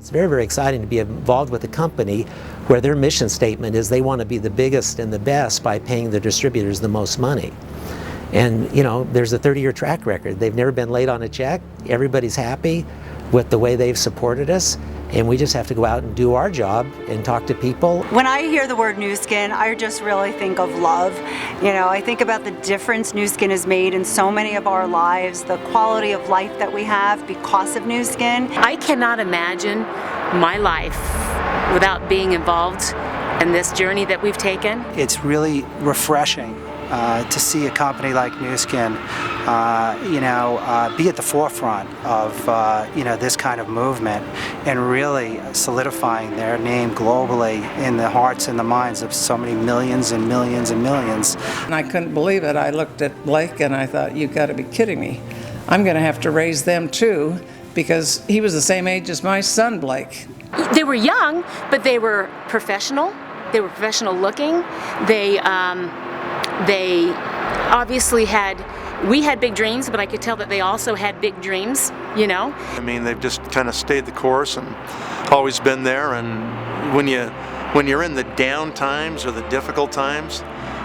It's very, very exciting to be involved with a company where their mission statement is they want to be the biggest and the best by paying the distributors the most money. And you know, there's a 30-year track record. They've never been late on a check. Everybody's happy with the way they've supported us. And we just have to go out and do our job and talk to people. When I hear the word Nu Skin, I just really think of love. You know, I think about the difference Nu Skin has made in so many of our lives, the quality of life that we have because of Nu Skin. I cannot imagine my life without being involved in this journey that we've taken. It's really refreshing to see a company like Nu Skin, be at the forefront of this kind of movement and really solidifying their name globally in the hearts and the minds of so many millions and millions and millions. And I couldn't believe it. I looked at Blake and I thought, you've got to be kidding me. I'm going to have to raise them too, because he was the same age as my son, Blake. They were young, but they were professional. They were professional looking. They obviously we had big dreams, but I could tell that they also had big dreams, you know. I mean, they've just kind of stayed the course and always been there. And when you're in the down times or the difficult times,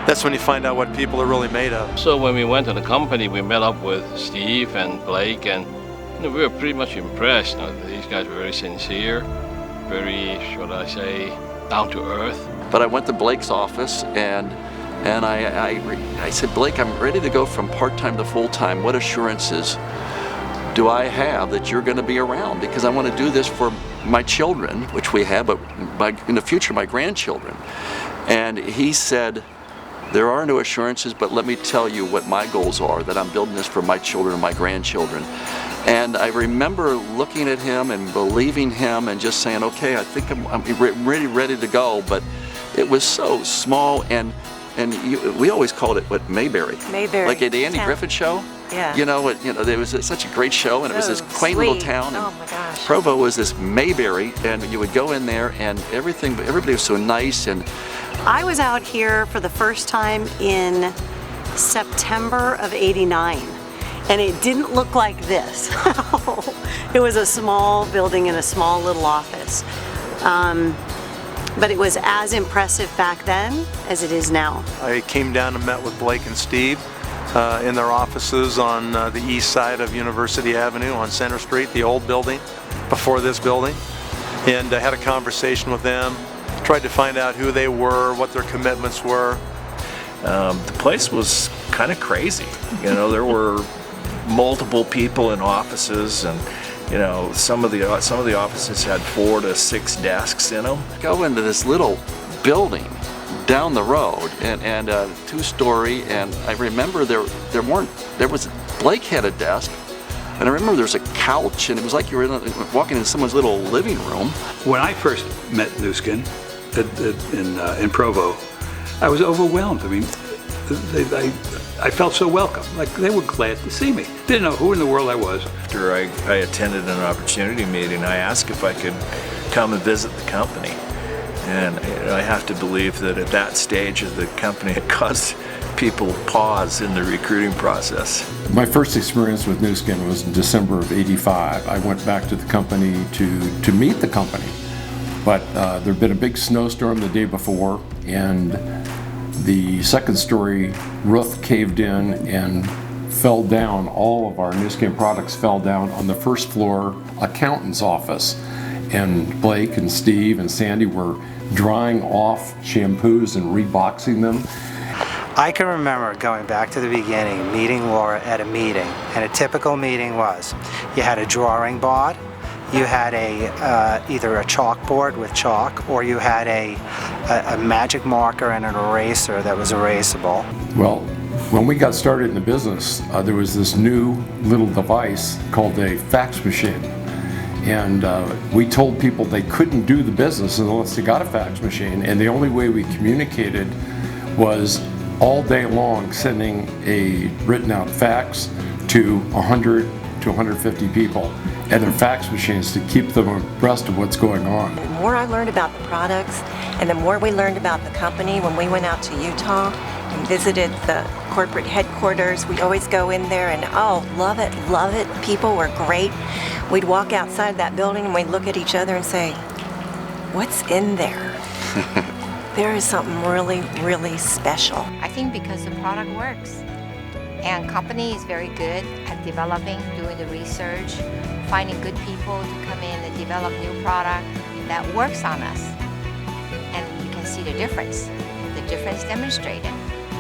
that's when you find out what people are really made of. So when we went to the company, we met up with Steve and Blake, and we were pretty much impressed. These guys were very sincere, very, should I say, down to earth. But I went to Blake's office and I said, Blake, I'm ready to go from part-time to full-time. What assurances do I have that you're going to be around? Because I want to do this for my children, which we have, but in the future, my grandchildren. And he said, there are no assurances, but let me tell you what my goals are, that I'm building this for my children and my grandchildren. And I remember looking at him and believing him and just saying, okay, I think I'm really ready to go. But it was so small, and we always called it, Mayberry. Mayberry. Like at the Andy Griffith show. Yeah. There was such a great show, and it was this quaint little town. And oh my gosh. Provo was this Mayberry, and you would go in there, and everybody was so nice. And I was out here for the first time in September of '89, and it didn't look like this. It was a small building in a small little office. But it was as impressive back then as it is now. I came down and met with Blake and Steve in their offices on the east side of University Avenue on Center Street, the old building before this building, and I had a conversation with them, tried to find out who they were, what their commitments were. The place was kind of crazy. There were multiple people in offices, and some of the offices had 4 to 6 desks in them. go into this little building down the road, and 2-story, and I remember Blake had a desk, and I remember there was a couch, and it was like you were walking into someone's little living room. When I first met Nu Skin in Provo, I was overwhelmed. I mean, I felt so welcome. Like they were glad to see me. Didn't know who in the world I was. After I attended an opportunity meeting, I asked if I could come and visit the company. And I have to believe that at that stage of the company, it caused people pause in the recruiting process. My first experience with Nu Skin was in December of '85. I went back to the company to meet the company. But there'd been a big snowstorm the day before, and the second-story roof caved in and fell down. All of our Nu Skin products fell down on the first floor accountant's office. And Blake and Steve and Sandy were drying off shampoos and reboxing them. I can remember going back to the beginning, meeting Laura at a meeting, and a typical meeting was, you had a drawing board, you had either a chalkboard with chalk, or you had a magic marker and an eraser that was erasable. Well, when we got started in the business, there was this new little device called a fax machine. And we told people they couldn't do the business unless they got a fax machine, and the only way we communicated was all day long sending a written out fax to 100 to 150 people and their fax machines to keep them abreast of what's going on. The more I learned about the products and the more we learned about the company, when we went out to Utah and visited the corporate headquarters, we always go in there and love it, people were great. we'd walk outside that building and we'd look at each other and say, what's in there? There is something really, really special. I think because the product works. And company is very good at developing, doing the research, finding good people to come in and develop new product that works on us. And you can see the difference demonstrated.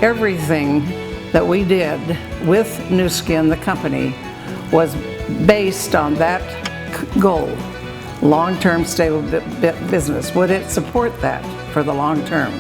Everything that we did with Nu Skin, the company, was based on that goal. Long-term stable business. Would it support that for the long term?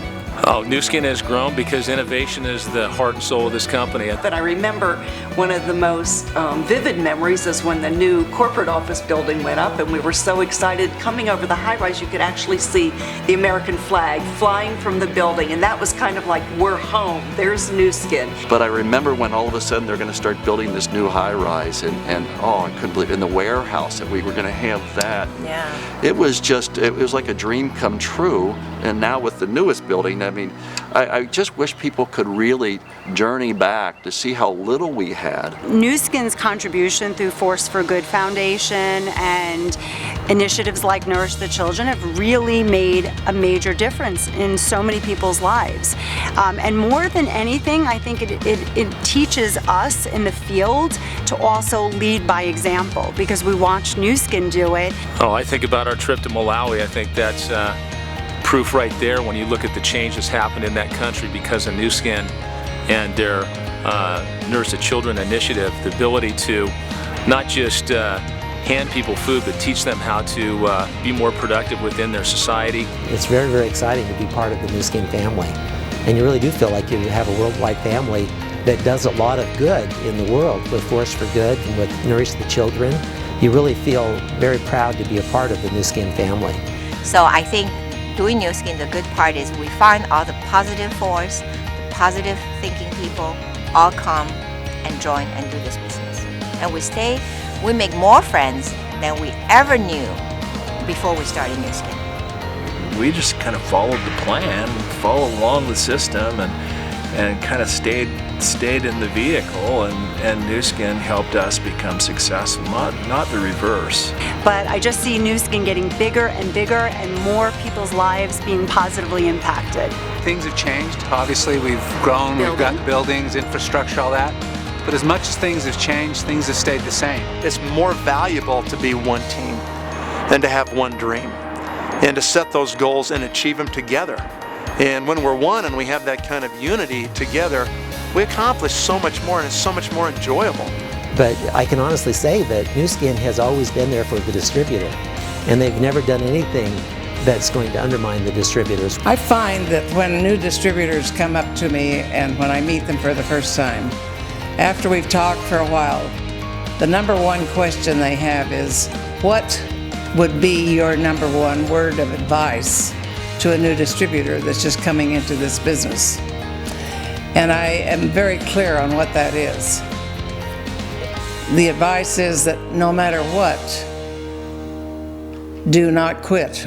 Oh, Nu Skin has grown because innovation is the heart and soul of this company. But I remember one of the most vivid memories is when the new corporate office building went up, and we were so excited. Coming over the high-rise, you could actually see the American flag flying from the building, and that was kind of like, we're home. There's Nu Skin. But I remember when all of a sudden they're going to start building this new high-rise, and oh, I couldn't believe it, in the warehouse that we were going to have that. Yeah. It was like a dream come true. And now with the newest building, I mean, I just wish people could really journey back to see how little we had. Nu Skin's contribution through Force for Good Foundation and initiatives like Nourish the Children have really made a major difference in so many people's lives. And more than anything, I think it teaches us in the field to also lead by example, because we watched Nu Skin do it. Oh, I think about our trip to Malawi. I think that's proof right there when you look at the change that's happened in that country because of Nu Skin and their Nourish the Children initiative, the ability to not just hand people food, but teach them how to be more productive within their society. It's very, very exciting to be part of the Nu Skin family. And you really do feel like you have a worldwide family that does a lot of good in the world with Force for Good and with Nourish the Children. You really feel very proud to be a part of the Nu Skin family. So I think doing Nu Skin, the good part is we find all the positive force, the positive thinking people all come and join and do this business. And we make more friends than we ever knew before we started Nu Skin. We just kind of followed the plan, followed along the system, and kind of stayed in the vehicle, and Nu Skin helped us become successful, not the reverse. But I just see Nu Skin getting bigger and bigger and more people's lives being positively impacted. Things have changed. Obviously, we've grown, we've got buildings, infrastructure, all that. But as much as things have changed, things have stayed the same. It's more valuable to be one team than to have one dream and to set those goals and achieve them together. And when we're one and we have that kind of unity together, we accomplish so much more, and it's so much more enjoyable. But I can honestly say that Nu Skin has always been there for the distributor, and they've never done anything that's going to undermine the distributors. I find that when new distributors come up to me and when I meet them for the first time, after we've talked for a while, the number one question they have is, what would be your number one word of advice to a new distributor that's just coming into this business? And I am very clear on what that is. The advice is that no matter what, do not quit.